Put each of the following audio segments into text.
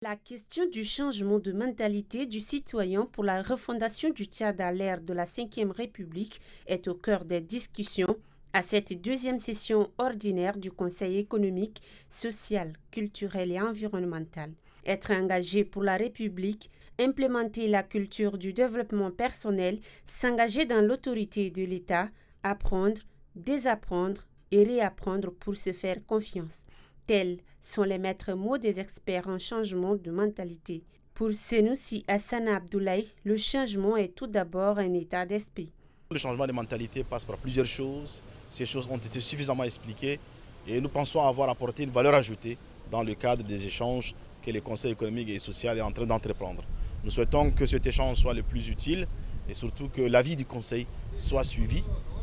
La question du changement de mentalité du citoyen pour la refondation du Tchad à l'ère de la Ve République est au cœur des discussions à cette deuxième session ordinaire du Conseil économique, social, culturel et environnemental. Être engagé pour la République, implémenter la culture du développement personnel, s'engager dans l'autorité de l'État, apprendre, désapprendre et réapprendre pour se faire confiance. Tels sont les maîtres mots des experts en changement de mentalité. Pour Senoussi Hassana Abdoulaye, le changement est tout d'abord un état d'esprit. Le changement de mentalité passe par plusieurs choses. Ces choses ont été suffisamment expliquées et nous pensons avoir apporté une valeur ajoutée dans le cadre des échanges que le Conseil économique et social est en train d'entreprendre. Nous souhaitons que cet échange soit le plus utile et surtout que l'avis du Conseil soit suivi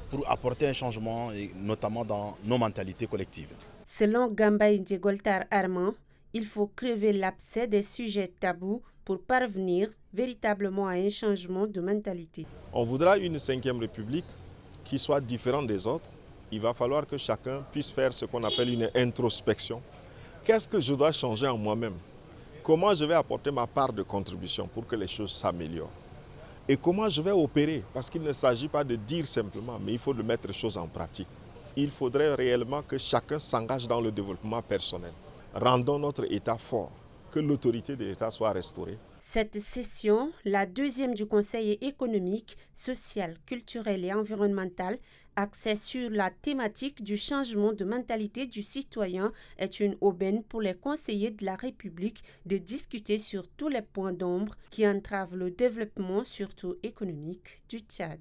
pour apporter un changement, et notamment dans nos mentalités collectives. Selon Gamba Goltar Armand, il faut crever l'abcès des sujets tabous pour parvenir véritablement à un changement de mentalité. On voudra une Ve République qui soit différente des autres. Il va falloir que chacun puisse faire ce qu'on appelle une introspection. Qu'est-ce que je dois changer en moi-même? Comment je vais apporter ma part de contribution pour que les choses s'améliorent? Et comment je vais opérer? Parce qu'il ne s'agit pas de dire simplement, mais il faut de mettre les choses en pratique. Il faudrait réellement que chacun s'engage dans le développement personnel. Rendons notre État fort, que l'autorité de l'État soit restaurée. Cette session, la deuxième du Conseil économique, social, culturel et environnemental, axée sur la thématique du changement de mentalité du citoyen, est une aubaine pour les conseillers de la République de discuter sur tous les points d'ombre qui entravent le développement, surtout économique, du Tchad.